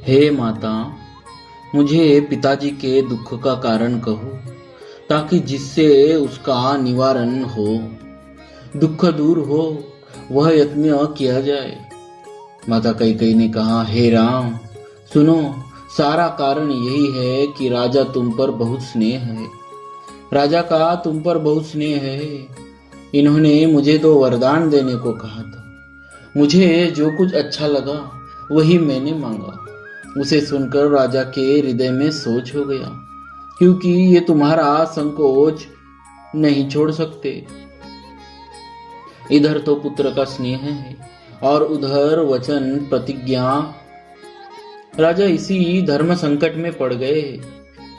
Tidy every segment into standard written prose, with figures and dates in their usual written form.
हे माता, मुझे पिताजी के दुख का कारण कहो, ताकि जिससे उसका निवारण हो, दुख दूर हो, वह यत्न किया जाए। माता कैकेयी ने कहा, हे राम, सुनो, सारा कारण यही है कि राजा तुम पर बहुत स्नेह है। राजा का तुम पर बहुत स्नेह है। इन्होंने मुझे तो वरदान देने को कहा था। मुझे जो कुछ अच्छा लगा वही मैंने मांगा। उसे सुनकर राजा के हृदय में सोच हो गया, क्योंकि ये तुम्हारा संकोच नहीं छोड़ सकते। इधर तो पुत्र का स्नेह है और उधर वचन प्रतिज्ञा। राजा इसी धर्म संकट में पड़ गए।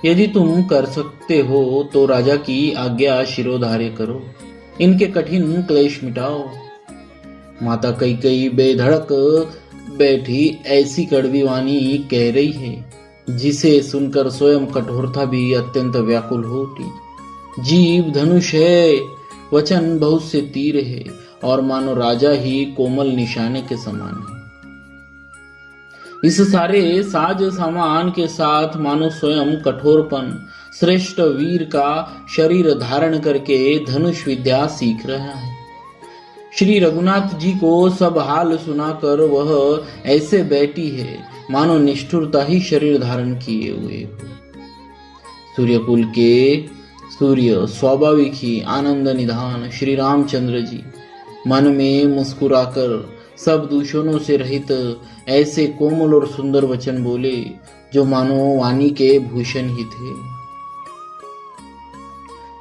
यदि तुम कर सकते हो तो राजा की आज्ञा शिरोधार्य करो, इनके कठिन क्लेश मिटाओ। माता कैकेयी बेधड़क बैठी ऐसी कड़वी वाणी कह रही है, जिसे सुनकर स्वयं कठोरता भी अत्यंत व्याकुल हो उठी। जीभ धनुष है, वचन बहुत से तीर है, और मानो राजा ही कोमल निशाने के समान है। इस सारे साज सामान के साथ मानो स्वयं कठोरपन श्रेष्ठ वीर का शरीर धारण करके धनुष विद्या सीख रहा है। श्री रघुनाथ जी को सब हाल सुनाकर वह ऐसे बैठी है मानो निष्ठुरता ही शरीर धारण किए हुए हो। सूर्यकुल के सूर्य स्वाभाविक ही आनंद निधान श्री रामचंद्र जी मन में मुस्कुराकर सब दूषणों से रहित ऐसे कोमल और सुंदर वचन बोले, जो मानो वाणी के भूषण ही थे।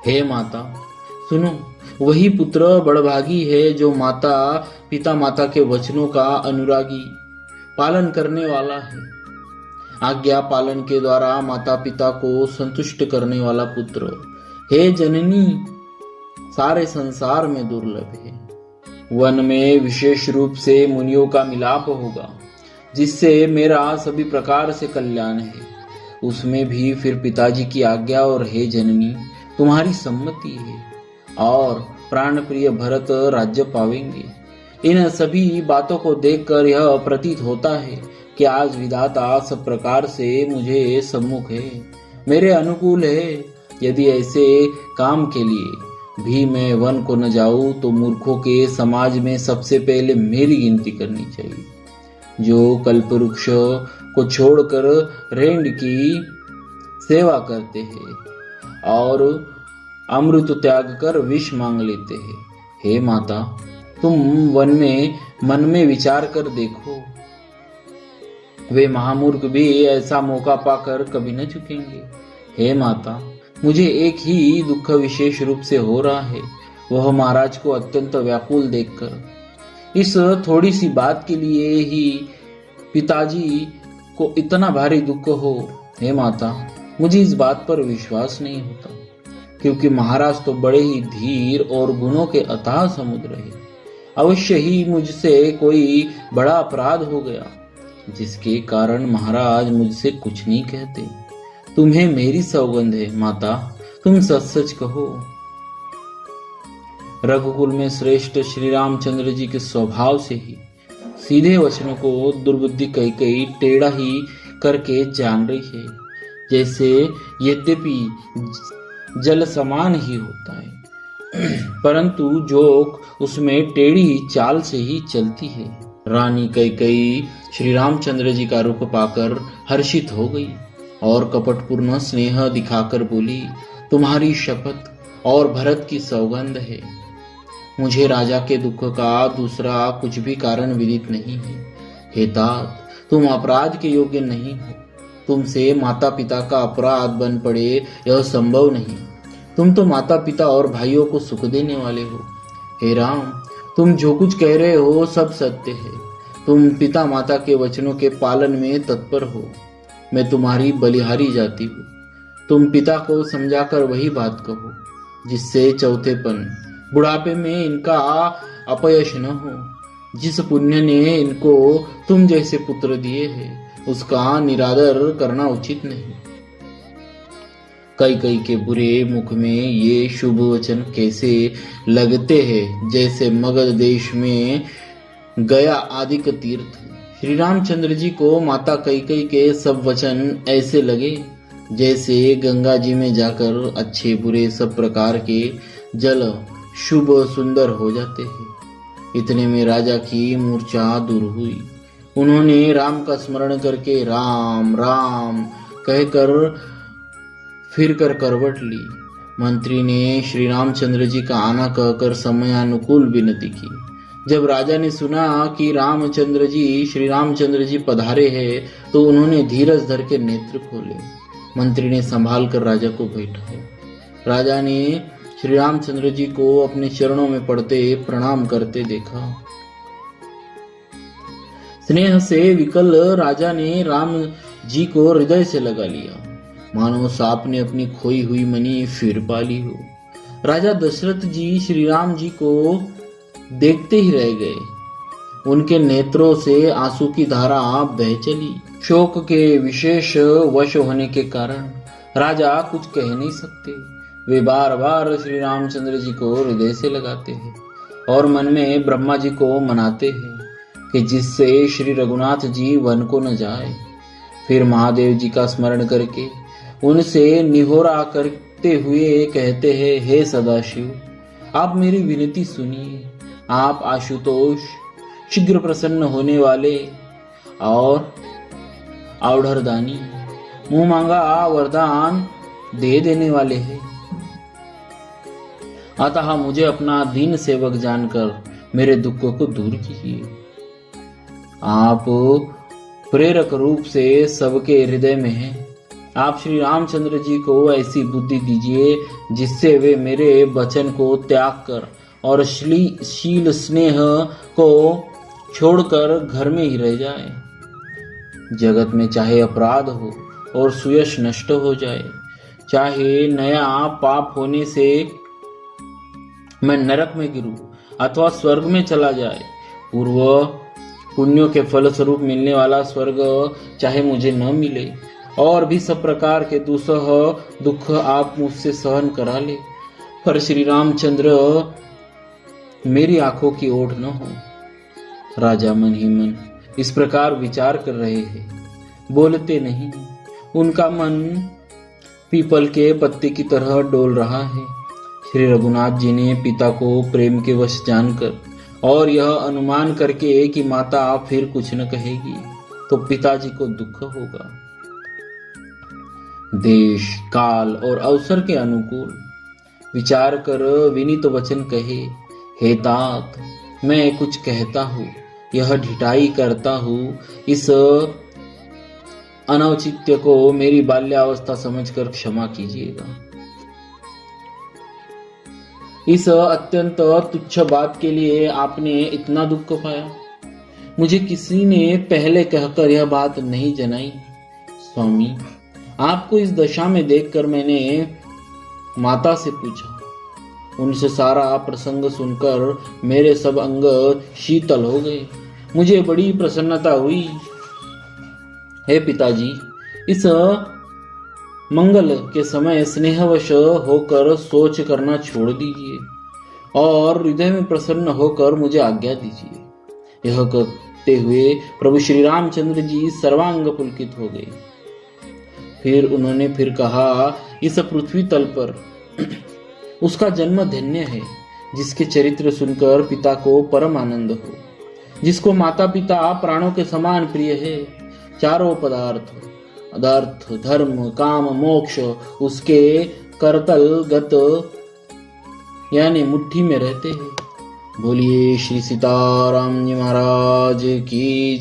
हे माता, सुनो, वही पुत्र बड़भागी है जो माता पिता माता के वचनों का अनुरागी पालन करने वाला है। आज्ञा पालन के द्वारा माता पिता को संतुष्ट करने वाला पुत्र। हे जननी, सारे संसार में दुर्लभ है। वन में विशेष रूप से मुनियों का मिलाप होगा, जिससे मेरा सभी प्रकार से कल्याण है। उसमें भी फिर पिताजी की आज्ञा और हे जननी तुम्हारी सम्मति है, और प्राण प्रिय भरत राज्य पावेंगे। इन सभी बातों को देखकर यह प्रतीत होता है कि आज विधाता सब प्रकार से मुझे सम्मुख है, मेरे अनुकूल है। यदि ऐसे काम के लिए भी मैं वन को न जाऊं तो मूर्खों के समाज में सबसे पहले मेरी गिनती करनी चाहिए, जो कल्पवृक्ष को छोड़कर रेंड की सेवा करते हैं और अमृत त्याग कर विष मांग लेते हैं। हे माता, तुम वन में मन में विचार कर देखो, वे महामूर्ख भी ऐसा मौका पाकर कभी न झुकेंगे। हे माता, मुझे एक ही दुख विशेष रूप से हो रहा है, वह महाराज को अत्यंत व्याकुल देखकर। इस थोड़ी सी बात के लिए ही पिताजी को इतना भारी दुख हो। हे माता, मुझे इस बात पर विश्वास नहीं होता, क्योंकि महाराज तो बड़े ही धीर और गुणों के अथाह समुद्र है। अवश्य ही मुझसे कोई बड़ा अपराध हो गया, जिसके कारण महाराज मुझसे कुछ नहीं कहते। तुम्हें मेरी सौगंध है माता, तुम सच सच कहो। रघुकुल में श्रेष्ठ श्री रामचंद्र जी के स्वभाव से ही सीधे वचनों को दुर्बुद्धि कैकेयी टेढ़ा ही करके जान रही है, जैसे यद्यपि जल समान ही होता है, परंतु जोक उसमें टेढ़ी चाल से ही चलती है। रानी कैकेयी श्री रामचंद्र जी का रूप पाकर हर्षित हो गई और कपटपूर्ण स्नेह दिखाकर बोली, तुम्हारी शपथ और भरत की सौगंध है, मुझे राजा के दुख का दूसरा कुछ भी कारण विदित नहीं है। हे तात, तुम अपराध के योग्य नहीं हो। तुमसे माता पिता का अपराध बन पड़े यह संभव नहीं। तुम तो माता पिता और भाइयों को सुख देने वाले हो। हे राम, तुम जो कुछ कह रहे हो सब सत्य है। तुम पिता माता के वचनों के पालन में तत्पर हो। मैं तुम्हारी बलिहारी जाती हूँ। तुम पिता को समझाकर वही बात कहो, जिससे चौथेपन बुढ़ापे में इनका अपयश न हो। जिस पुण्य ने इनको तुम जैसे पुत्र दिए हैं, उसका निरादर करना उचित नहीं। कैकेयी के बुरे मुख में ये शुभ वचन कैसे लगते हैं, जैसे मगध देश में गया आदि का तीर्थ। श्री रामचंद्र जी को माता कैकेयी के सब वचन ऐसे लगे जैसे गंगा जी में जाकर अच्छे बुरे सब प्रकार के जल शुभ सुंदर हो जाते हैं। इतने में राजा की मूर्छा दूर हुई। उन्होंने राम का स्मरण करके राम राम कहकर फिर कर करवट ली। मंत्री ने श्री रामचंद्र जी का आना कहकर समयानुकूल विनती की। जब राजा ने सुना कि श्री रामचंद्र जी पधारे हैं तो उन्होंने धीरज धर के नेत्र खोले। मंत्री ने संभाल कर राजा को बैठाया। राजा ने श्री रामचंद्र जी को अपने चरणों में पड़ते प्रणाम करते देखा। स्नेह से विकल राजा ने राम जी को हृदय से लगा लिया, मानो सांप ने अपनी खोई हुई मणि फिर पा ली हो। राजा दशरथ जी श्री राम जी को देखते ही रह गए। उनके नेत्रों से आंसू की धारा बह चली। शोक के विशेष वश होने के कारण राजा कुछ कह नहीं सकते। वे बार बार श्री रामचंद्र जी को हृदय से लगाते हैं और मन में ब्रह्मा जी को मनाते हैं कि जिससे श्री रघुनाथ जी वन को न जाए। फिर महादेव जी का स्मरण करके उनसे निहोरा करते हुए कहते हैं, हे सदाशिव, आप मेरी विनती सुनिए। आप आशुतोष शीघ्र प्रसन्न होने वाले और औढ़रदानी मुंह मांगा वरदान दे देने वाले हैं। अतः मुझे अपना दीन सेवक जानकर मेरे दुखों को दूर कीजिए। आप प्रेरक रूप से सबके हृदय में हैं। आप श्री रामचंद्र जी को ऐसी बुद्धि दीजिए जिससे वे मेरे वचन को त्याग कर और शील स्नेह को छोड़कर घर में ही रह जाए। जगत में चाहे अपराध हो और सुयश नष्ट हो जाए, चाहे नया पाप होने से मैं नरक में गिरूं अथवा स्वर्ग में चला जाए, पूर्व पुण्यों के फल स्वरूप मिलने वाला स्वर्ग चाहे मुझे न मिले, और भी सब प्रकार के दुख आप मुझसे सहन करा ले, पर श्री रामचंद्र मेरी आंखों की ओट न हो। राजा मन ही मन इस प्रकार विचार कर रहे हैं, बोलते नहीं। उनका मन पीपल के पत्ते की तरह डोल रहा है। श्री रघुनाथ जी ने पिता को प्रेम के वश जानकर और यह अनुमान करके कि माता फिर कुछ न कहेगी तो पिताजी को दुख होगा। देश काल और अवसर के अनुकूल विचार कर विनीत वचन कहे, हे तात, मैं कुछ कहता हूँ, यह ढिठाई करता हूँ। इस अनौचित्य को मेरी बाल्यावस्था समझकर क्षमा कीजिएगा। इस अत्यंत तुच्छ बात के लिए आपने इतना दुख पाया। मुझे किसी ने पहले कहकर यह बात नहीं जनाई। स्वामी, आपको इस दशा में देखकर मैंने माता से पूछा। उनसे सारा प्रसंग सुनकर मेरे सब अंग शीतल हो गए। मुझे बड़ी प्रसन्नता हुई। हे पिताजी, इस मंगल के समय स्नेहवश होकर सोच करना छोड़ दीजिए और हृदय में प्रसन्न होकर मुझे आज्ञा दीजिए। यह कहते हुए प्रभु श्री रामचंद्र जी सर्वांग पुलकित हो गए। फिर उन्होंने फिर कहा, इस पृथ्वी तल पर उसका जन्म धन्य है जिसके चरित्र सुनकर पिता को परम आनंद हो, जिसको माता पिता प्राणों के समान प्रिय है। चारों पदार्थ अर्थ धर्म काम मोक्ष उसके करतल गत यानी मुट्ठी में रहते हैं। बोलिए श्री सीताराम जी महाराज की।